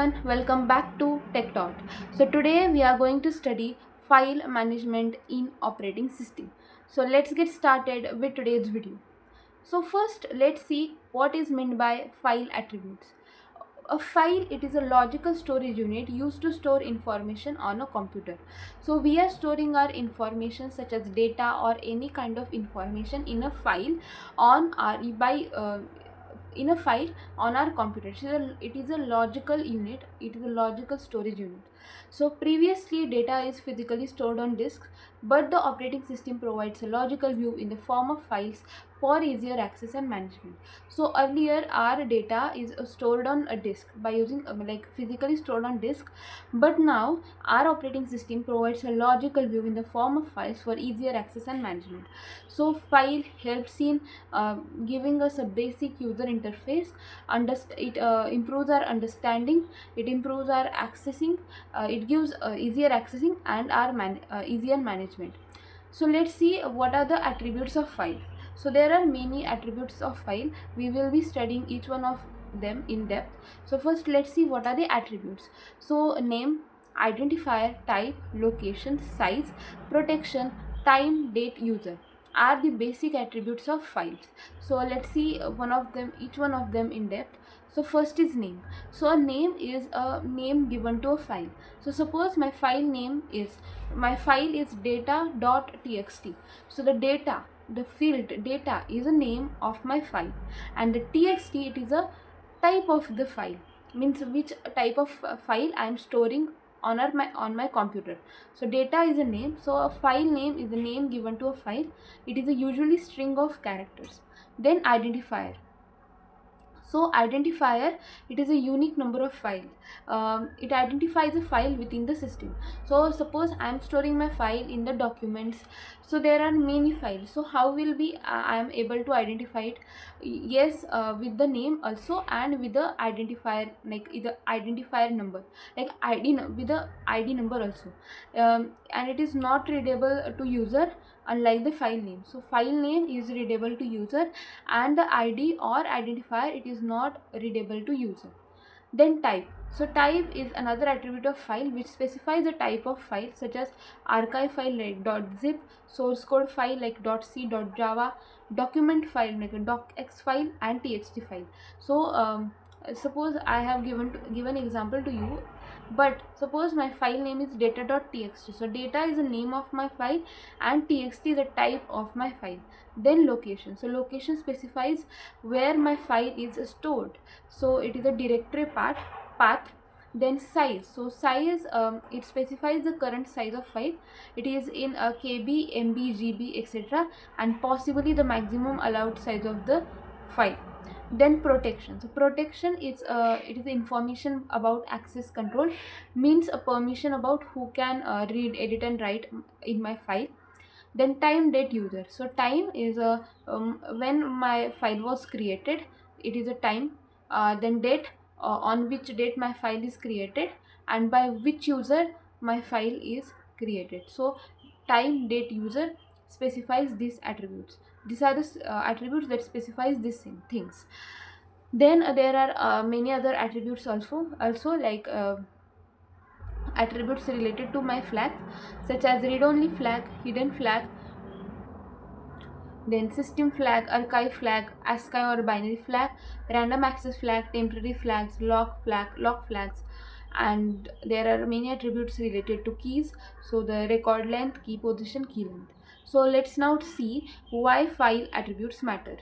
everyone, welcome back to Tech Talk. So today we are going to study file management in operating system. So let's get started with today's video. So first let's see what is meant by file attributes. A file, it is a logical storage unit used to store information on a computer. So we are storing our information such as data or any kind of information in a file on our by in a file on our computer. It is a logical unit, it is a logical storage unit. So previously data is physically stored on disk, but the operating system provides a logical view in the form of files for easier access and management. So earlier our data is stored on a disk by using like physically stored on disk, but now our operating system provides a logical view in the form of files for easier access and management. So file helps in giving us a basic user interface. It improves our understanding, it improves our accessing, it gives easier accessing and our easier management. So let's see what are the attributes of file. So there are many attributes of file. We will be studying each one of them in depth. So first let's see what are the attributes. So name, identifier, type, location, size, protection, time, date, user are the basic attributes of files. So let's see one of them, each one of them in depth. So first is name. So a name is a name given to a file. So suppose my file is data.txt. So the data, the field data is a name of my file, and the txt, it is a type of the file, means which type of file I am storing on my computer. So data is a name, so a file name is a name given to a file. It is a usually string of characters. Then identifier. So identifier, it is a unique number of file. It identifies a file within the system. So suppose I am storing my file in the documents, so there are many files. So how will be I am able to identify it? Yes, with the name also, and with the identifier, like the identifier number, like with the id number also. And it is not readable to user, unlike the file name. So file name is readable to user, and the id or identifier, it is not readable to user. Then type. So type is another attribute of file which specifies the type of file, such as archive file like .zip, source code file like .c, .java, document file like a docx file, and txt file. So suppose I have given example to you, but suppose my file name is data.txt. So data is the name of my file and txt is the type of my file. Then location. So location specifies where my file is stored. So it is a directory path. Then size. So size, it specifies the current size of file. It is in a kb, mb, gb, etc., and possibly the maximum allowed size of the file. Then protection. So protection is it is information about access control, means a permission about who can read, edit, and write in my file. Then time, date, user. So time is when my file was created, it is a time. Then date, on which date my file is created, and by which user my file is created. So time, date, user specifies these attributes. These are the attributes that specifies these things. Then there are many other attributes also like attributes related to my flag, such as read only flag, hidden flag, then system flag, archive flag, ASCII or binary flag, random access flag, temporary flags, lock flags, and there are many attributes related to keys. So the record length, key position, key length. So let's now see why file attributes matter.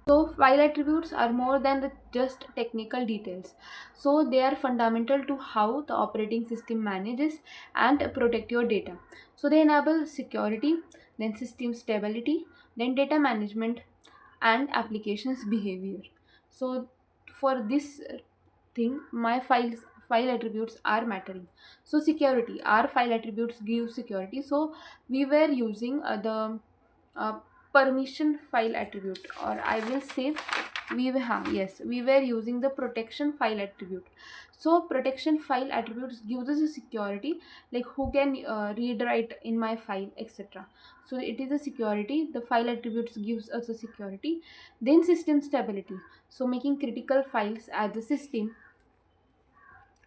So file attributes are more than just technical details. So they are fundamental to how the operating system manages and protect your data. So they enable security, then system stability, then data management, and applications behavior. So for this thing, my file attributes are mattering. So security, our file attributes give security. So we were using the uh, permission file attribute, or I will say we were using the protection file attribute. So protection file attributes gives us a security, like who can read, write in my file, etc. So it is a security, the file attributes gives us a security. Then system stability, so making critical files as the system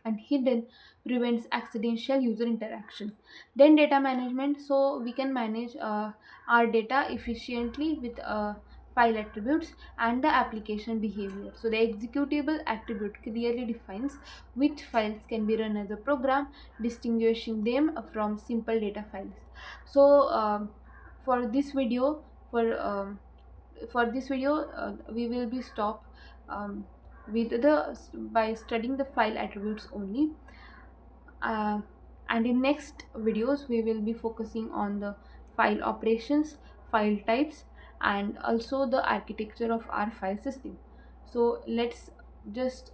and hidden prevents accidental user interaction. Then data management, so we can manage our data efficiently with file attributes and the application behavior. So the executable attribute clearly defines which files can be run as a program, distinguishing them from simple data files. So for this video for this video we will be stop um, with the by studying the file attributes only, uh, and in next videos we will be focusing on the file operations, file types, and also the architecture of our file system. So let's just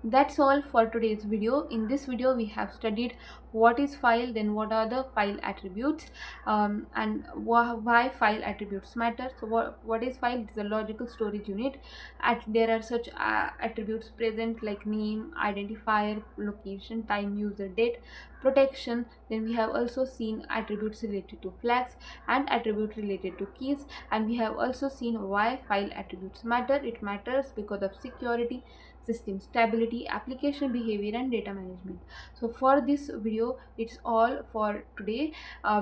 That's all for today's video. In this video, we have studied what is file, then what are the file attributes, and why file attributes matter. So, what is file? It is a logical storage unit. There are such attributes present like name, identifier, location, time, user, date, protection. Then we have also seen attributes related to flags and attribute related to keys, and we have also seen why file attributes matter. It matters because of security, system stability, application behavior, and data management. So for this video, it's all for today.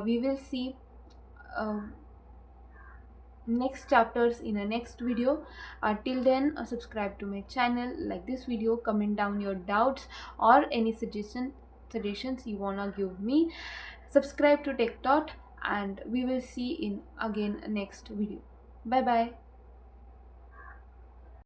We will see uh, next chapters in a next video. Till then, subscribe to my channel, like this video, comment down your doubts or any suggestions you wanna give me. Subscribe to Tech Dot, and we will see in again next video. Bye bye.